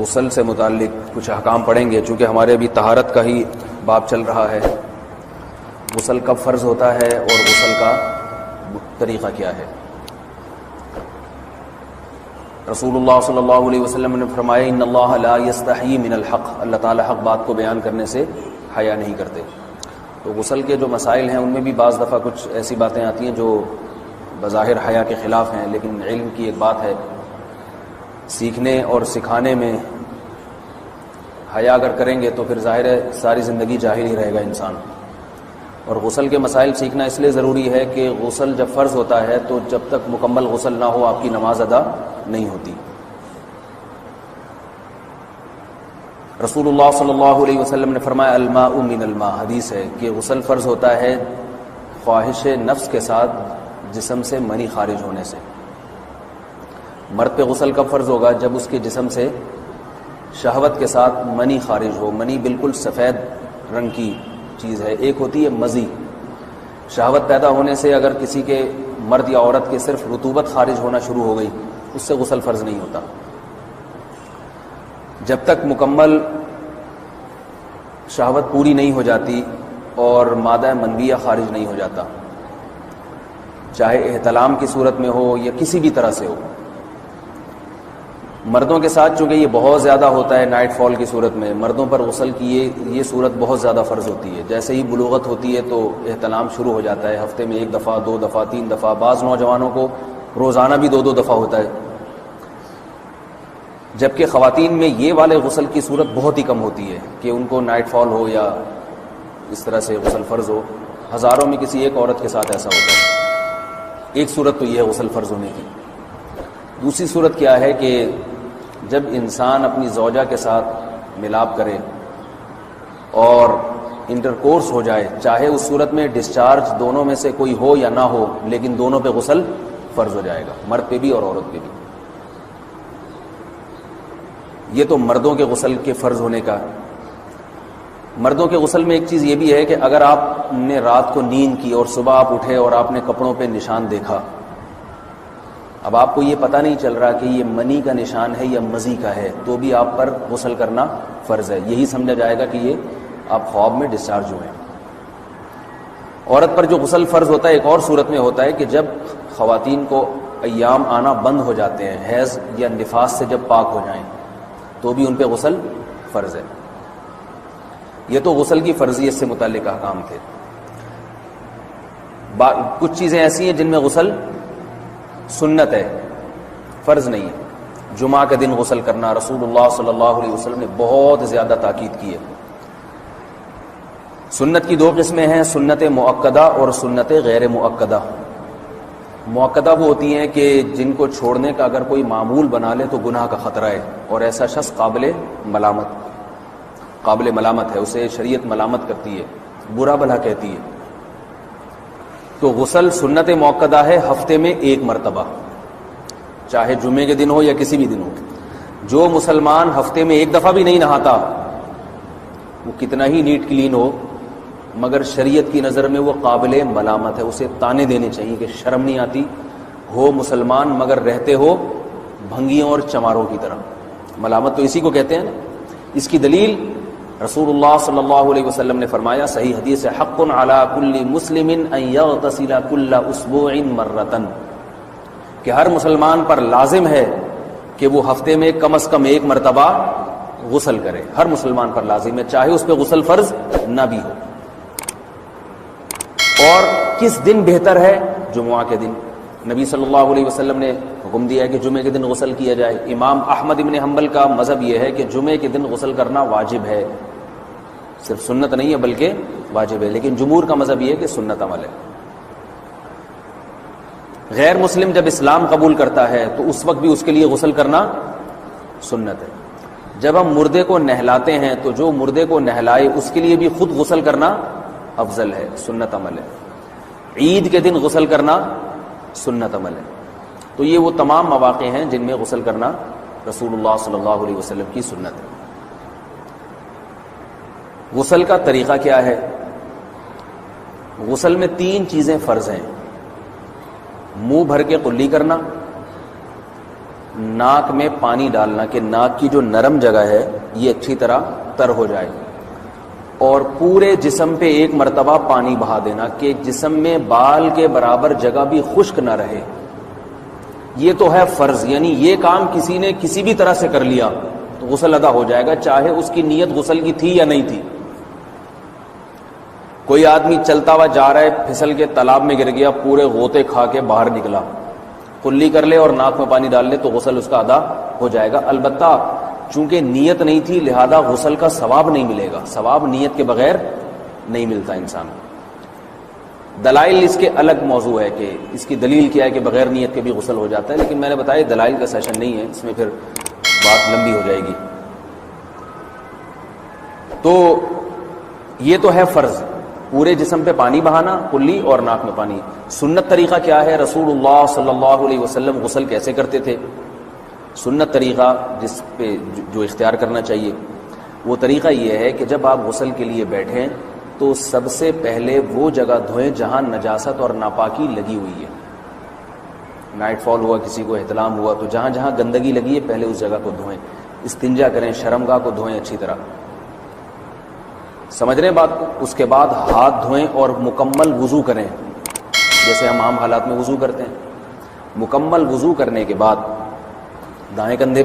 غسل سے متعلق کچھ احکام پڑھیں گے، چونکہ ہمارے ابھی طہارت کا ہی باب چل رہا ہے۔ غسل کب فرض ہوتا ہے اور غسل کا طریقہ کیا ہے؟ رسول اللہ صلی اللہ علیہ وسلم نے فرمایا ان اللہ لا یستحیی من الحق، اللہ تعالی حق بات کو بیان کرنے سے حیا نہیں کرتے۔ تو غسل کے جو مسائل ہیں ان میں بھی بعض دفعہ کچھ ایسی باتیں آتی ہیں جو بظاہر حیا کے خلاف ہیں، لیکن علم کی ایک بات ہے، سیکھنے اور سکھانے میں حیا اگر کریں گے تو پھر ظاہر ہے ساری زندگی جاہل ہی رہے گا انسان۔ اور غسل کے مسائل سیکھنا اس لیے ضروری ہے کہ غسل جب فرض ہوتا ہے تو جب تک مکمل غسل نہ ہو آپ کی نماز ادا نہیں ہوتی۔ رسول اللہ صلی اللہ علیہ وسلم نے فرمایا الماء من الماء، حدیث ہے کہ غسل فرض ہوتا ہے خواہش نفس کے ساتھ جسم سے منی خارج ہونے سے۔ مرد پہ غسل کب فرض ہوگا؟ جب اس کے جسم سے شہوت کے ساتھ منی خارج ہو۔ منی بالکل سفید رنگ کی چیز ہے، ایک ہوتی ہے مزی۔ شہوت پیدا ہونے سے اگر کسی کے مرد یا عورت کے صرف رطوبت خارج ہونا شروع ہو گئی، اس سے غسل فرض نہیں ہوتا۔ جب تک مکمل شہوت پوری نہیں ہو جاتی اور مادہ منویہ خارج نہیں ہو جاتا، چاہے احتلام کی صورت میں ہو یا کسی بھی طرح سے ہو۔ مردوں کے ساتھ چونکہ یہ بہت زیادہ ہوتا ہے نائٹ فال کی صورت میں، مردوں پر غسل کی یہ صورت بہت زیادہ فرض ہوتی ہے۔ جیسے ہی بلوغت ہوتی ہے تو احتلام شروع ہو جاتا ہے، ہفتے میں 1 دفعہ 2 دفعہ 3 دفعہ، بعض نوجوانوں کو روزانہ بھی 2 دفعہ ہوتا ہے، جبکہ خواتین میں یہ والے غسل کی صورت بہت ہی کم ہوتی ہے کہ ان کو نائٹ فال ہو یا اس طرح سے غسل فرض ہو۔ ہزاروں میں کسی ایک عورت کے ساتھ ایسا ہوتا ہے۔ ایک صورت تو یہ ہے غسل فرض ہونے کی۔ دوسری صورت کیا ہے کہ جب انسان اپنی زوجہ کے ساتھ ملاپ کرے اور انٹرکورس ہو جائے، چاہے اس صورت میں ڈسچارج دونوں میں سے کوئی ہو یا نہ ہو، لیکن دونوں پہ غسل فرض ہو جائے گا، مرد پہ بھی اور عورت پہ بھی۔ یہ تو مردوں کے غسل کے فرض ہونے کا۔ مردوں کے غسل میں ایک چیز یہ بھی ہے کہ اگر آپ نے رات کو نیند کی اور صبح آپ اٹھے اور آپ نے کپڑوں پہ نشان دیکھا، اب آپ کو یہ پتہ نہیں چل رہا کہ یہ منی کا نشان ہے یا مزی کا ہے، تو بھی آپ پر غسل کرنا فرض ہے۔ یہی سمجھا جائے گا کہ یہ آپ خواب میں ڈسچارج ہوئے۔ عورت پر جو غسل فرض ہوتا ہے ایک اور صورت میں ہوتا ہے کہ جب خواتین کو ایام آنا بند ہو جاتے ہیں، حیض یا نفاس سے جب پاک ہو جائیں، تو بھی ان پہ غسل فرض ہے۔ یہ تو غسل کی فرضیت سے متعلق احکام تھے۔ کچھ چیزیں ایسی ہیں جن میں غسل سنت ہے، فرض نہیں ہے۔ جمعہ کے دن غسل کرنا، رسول اللہ صلی اللہ علیہ وسلم نے بہت زیادہ تاکید کی ہے۔ سنت کی 2 قسمیں ہیں، سنت مؤکدہ اور سنت غیر مؤکدہ۔ مؤکدہ وہ ہوتی ہیں کہ جن کو چھوڑنے کا اگر کوئی معمول بنا لے تو گناہ کا خطرہ ہے، اور ایسا شخص قابل ملامت ہے، اسے شریعت ملامت کرتی ہے، برا بھلا کہتی ہے۔ تو غسل سنت مؤکدہ ہے، ہفتے میں 1 مرتبہ، چاہے جمعے کے دن ہو یا کسی بھی دن ہو۔ جو مسلمان ہفتے میں 1 دفعہ بھی نہیں نہاتا، وہ کتنا ہی نیٹ کلین ہو، مگر شریعت کی نظر میں وہ قابل ملامت ہے، اسے تانے دینے چاہیے کہ شرم نہیں آتی ہو مسلمان مگر رہتے ہو بھنگیوں اور چماروں کی طرح۔ ملامت تو اسی کو کہتے ہیں نا۔ اس کی دلیل رسول اللہ صلی اللہ علیہ وسلم نے فرمایا، صحیح حدیث ہے، حق علی کل مسلم ان یغتسل کل اسبوع مرۃ، کہ ہر مسلمان پر لازم ہے کہ وہ ہفتے میں کم از کم 1 مرتبہ غسل کرے۔ ہر مسلمان پر لازم ہے، چاہے اس پہ غسل فرض نہ بھی ہو۔ اور کس دن بہتر ہے؟ جمعہ کے دن۔ نبی صلی اللہ علیہ وسلم نے حکم دیا ہے کہ جمعے کے دن غسل کیا جائے۔ امام احمد ابن حنبل کا مذہب یہ ہے کہ جمعے کے دن غسل کرنا واجب ہے، صرف سنت نہیں ہے بلکہ واجب ہے، لیکن جمہور کا مذہب یہ ہے کہ سنت عمل ہے۔ غیر مسلم جب اسلام قبول کرتا ہے تو اس وقت بھی اس کے لیے غسل کرنا سنت ہے۔ جب ہم مردے کو نہلاتے ہیں تو جو مردے کو نہلائے اس کے لیے بھی خود غسل کرنا افضل ہے، سنت عمل ہے۔ عید کے دن غسل کرنا سنت عمل ہے۔ تو یہ وہ تمام مواقع ہیں جن میں غسل کرنا رسول اللہ صلی اللہ علیہ وسلم کی سنت ہے۔ غسل کا طریقہ کیا ہے؟ غسل میں 3 چیزیں فرض ہیں: منہ بھر کے قلی کرنا، ناک میں پانی ڈالنا کہ ناک کی جو نرم جگہ ہے یہ اچھی طرح تر ہو جائے، اور پورے جسم پہ ایک مرتبہ پانی بہا دینا کہ جسم میں بال کے برابر جگہ بھی خشک نہ رہے. یہ تو ہے فرض، یعنی یہ کام کسی نے کسی بھی طرح سے کر لیا تو غسل ادا ہو جائے گا، چاہے اس کی نیت غسل کی تھی یا نہیں تھی. کوئی آدمی چلتا ہوا جا رہا ہے، پھسل کے تالاب میں گر گیا، پورے غوطے کھا کے باہر نکلا، کلی کر لے اور ناک میں پانی ڈال لے تو غسل اس کا ادا ہو جائے گا. البتہ چونکہ نیت نہیں تھی لہذا غسل کا ثواب نہیں ملے گا، ثواب نیت کے بغیر نہیں ملتا انسان کو. دلائل اس کے الگ موضوع ہے کہ اس کی دلیل کیا ہے کہ بغیر نیت کے بھی غسل ہو جاتا ہے، لیکن میں نے بتایا دلائل کا سیشن نہیں ہے، اس میں پھر بات لمبی ہو جائے گی. تو یہ تو ہے فرض، پورے جسم پہ پانی بہانا کلی اور ناک میں پانی. سنت طریقہ کیا ہے؟ رسول اللہ صلی اللہ علیہ وسلم غسل کیسے کرتے تھے؟ سنت طریقہ جس پہ جو اختیار کرنا چاہیے وہ طریقہ یہ ہے کہ جب آپ غسل کے لیے بیٹھیں تو سب سے پہلے وہ جگہ دھوئیں جہاں نجاست اور ناپاکی لگی ہوئی ہے. نائٹ فال ہوا، کسی کو احتلام ہوا، تو جہاں جہاں گندگی لگی ہے پہلے اس جگہ کو دھوئیں. استنجا کریں، شرمگاہ کو دھوئیں اچھی طرح، سمجھ رہے ہیں بات کو. اس کے بعد ہاتھ دھوئیں اور مکمل وضو کریں جیسے ہم عام حالات میں وضو کرتے ہیں. مکمل وضو کرنے کے بعد دائیں کندھے